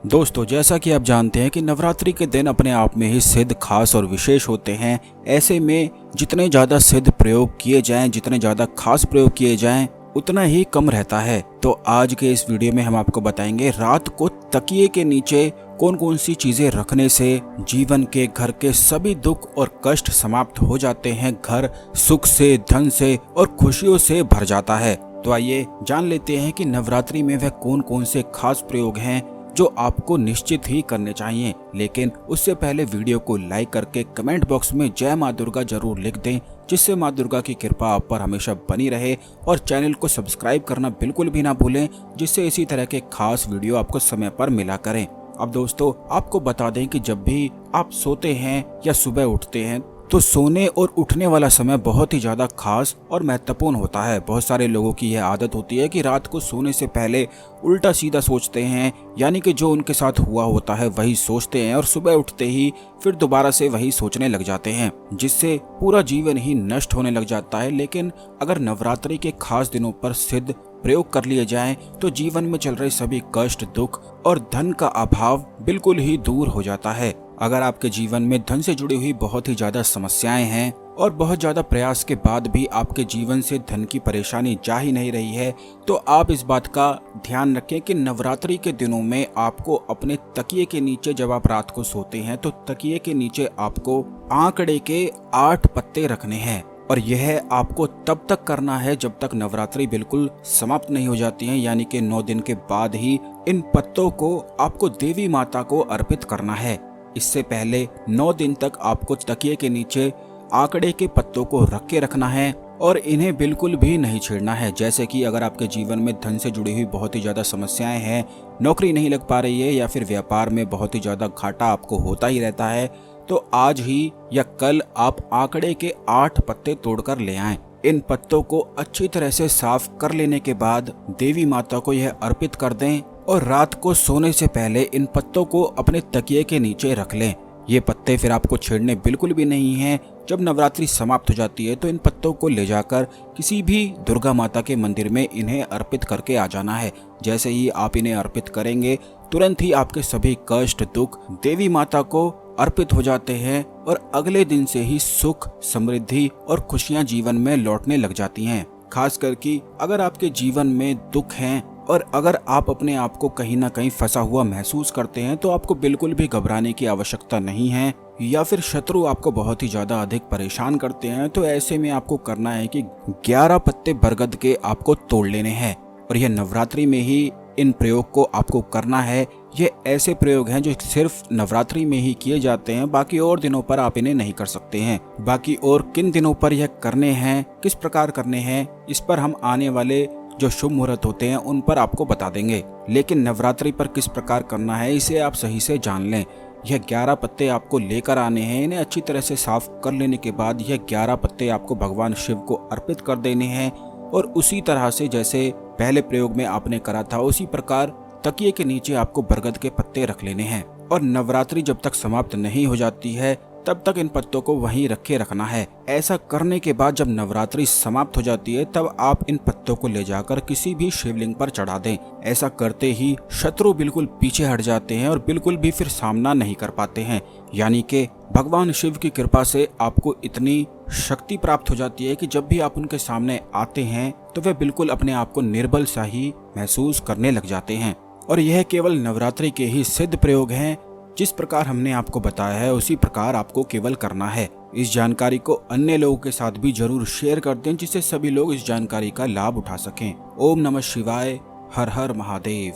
दोस्तों, जैसा कि आप जानते हैं कि नवरात्रि के दिन अपने आप में ही सिद्ध, खास और विशेष होते हैं। ऐसे में जितने ज़्यादा सिद्ध प्रयोग किए जाएं, जितने ज़्यादा खास प्रयोग किए जाएं, उतना ही कम रहता है। तो आज के इस वीडियो में हम आपको बताएंगे रात को तकिए के नीचे कौन कौन सी चीज़ें रखने से जीवन के, घर के सभी दुख और कष्ट समाप्त हो जाते हैं। घर सुख से, धन से और खुशियों से भर जाता है। तो आइए जान लेते हैं कि नवरात्रि में वह कौन कौन से खास प्रयोग हैं जो आपको निश्चित ही करने चाहिए। लेकिन उससे पहले वीडियो को लाइक करके कमेंट बॉक्स में जय माँ दुर्गा जरूर लिख दें, जिससे माँ दुर्गा की कृपा आप पर हमेशा बनी रहे। और चैनल को सब्सक्राइब करना बिल्कुल भी ना भूलें, जिससे इसी तरह के खास वीडियो आपको समय पर मिला करें। अब दोस्तों, आपको बता दें कि जब भी आप सोते हैं या सुबह उठते हैं तो सोने और उठने वाला समय बहुत ही ज़्यादा खास और महत्वपूर्ण होता है। बहुत सारे लोगों की यह आदत होती है कि रात को सोने से पहले उल्टा सीधा सोचते हैं, यानी कि जो उनके साथ हुआ होता है वही सोचते हैं और सुबह उठते ही फिर दोबारा से वही सोचने लग जाते हैं, जिससे पूरा जीवन ही नष्ट होने लग जाता है। लेकिन अगर नवरात्रि के खास दिनों पर सिद्ध प्रयोग कर लिए जाएं तो जीवन में चल रहे सभी कष्ट, दुख और धन का अभाव बिल्कुल ही दूर हो जाता है। अगर आपके जीवन में धन से जुड़ी हुई बहुत ही ज्यादा समस्याएं हैं और बहुत ज्यादा प्रयास के बाद भी आपके जीवन से धन की परेशानी जा ही नहीं रही है, तो आप इस बात का ध्यान रखें कि नवरात्रि के दिनों में आपको अपने तकिए के नीचे, जब आप रात को सोते हैं तो तकिए के नीचे आपको आंकड़े के 8 पत्ते रखने हैं। और यह आपको तब तक करना है जब तक नवरात्रि बिल्कुल समाप्त नहीं हो जाती है, यानी कि 9 दिन के बाद ही इन पत्तों को आपको देवी माता को अर्पित करना है। इससे पहले 9 दिन तक आपको तकिए के नीचे आंकड़े के पत्तों को रख के रखना है और इन्हें बिल्कुल भी नहीं छेड़ना है। जैसे कि अगर आपके जीवन में धन से जुड़ी हुई बहुत ही ज़्यादा समस्याएं हैं, नौकरी नहीं लग पा रही है या फिर व्यापार में बहुत ही ज़्यादा घाटा आपको होता ही रहता है, तो आज ही या कल आप आंकड़े के 8 पत्ते तोड़कर ले आएं। इन पत्तों को अच्छी तरह से साफ कर लेने के बाद देवी माता को यह अर्पित कर दें और रात को सोने से पहले इन पत्तों को अपने तकिए के नीचे रख लें। ये पत्ते फिर आपको छेड़ने बिल्कुल भी नहीं हैं। जब नवरात्रि समाप्त हो जाती है तो इन पत्तों को ले जाकर किसी भी दुर्गा माता के मंदिर में इन्हें अर्पित करके आ जाना है। जैसे ही आप इन्हें अर्पित करेंगे, तुरंत ही आपके सभी कष्ट, दुख देवी माता को अर्पित हो जाते हैं और अगले दिन से ही सुख, समृद्धि और खुशियां जीवन में लौटने लग जाती हैं। खास करके अगर आपके जीवन में दुख हैं और अगर आप अपने आप को कहीं ना कहीं फंसा हुआ महसूस करते हैं, तो आपको बिल्कुल भी घबराने की आवश्यकता नहीं है। या फिर शत्रु आपको बहुत ही ज्यादा अधिक परेशान करते हैं, तो ऐसे में आपको करना है कि 11 पत्ते बरगद के आपको तोड़ लेने हैं और यह नवरात्रि में ही इन प्रयोग को आपको करना है। ये ऐसे प्रयोग हैं जो सिर्फ नवरात्रि में ही किए जाते हैं, बाकी और दिनों पर आप इन्हें नहीं कर सकते हैं। बाकी और किन दिनों पर यह करने हैं, किस प्रकार करने हैं, इस पर हम आने वाले जो शुभ मुहूर्त होते हैं उन पर आपको बता देंगे। लेकिन नवरात्रि पर किस प्रकार करना है इसे आप सही से जान लें। यह 11 पत्ते आपको लेकर आने हैं। इन्हें अच्छी तरह से साफ कर लेने के बाद यह 11 पत्ते आपको भगवान शिव को अर्पित कर देने हैं और उसी तरह से जैसे पहले प्रयोग में आपने करा था, उसी प्रकार तकिए के नीचे आपको बरगद के पत्ते रख लेने हैं। और नवरात्रि जब तक समाप्त नहीं हो जाती है तब तक इन पत्तों को वहीं रखे रखना है। ऐसा करने के बाद जब नवरात्रि समाप्त हो जाती है तब आप इन पत्तों को ले जाकर किसी भी शिवलिंग पर चढ़ा दें। ऐसा करते ही शत्रु बिल्कुल पीछे हट जाते हैं और बिल्कुल भी फिर सामना नहीं कर पाते हैं। यानी कि भगवान शिव की कृपा से आपको इतनी शक्ति प्राप्त हो जाती है कि जब भी आप उनके सामने आते हैं तो वे बिल्कुल अपने आप को निर्बल सा ही महसूस करने लग जाते हैं। और यह केवल नवरात्रि के ही सिद्ध प्रयोग हैं। जिस प्रकार हमने आपको बताया है उसी प्रकार आपको केवल करना है। इस जानकारी को अन्य लोगों के साथ भी जरूर शेयर कर दें, जिससे सभी लोग इस जानकारी का लाभ उठा सकें। ओम नमः शिवाय। हर हर महादेव।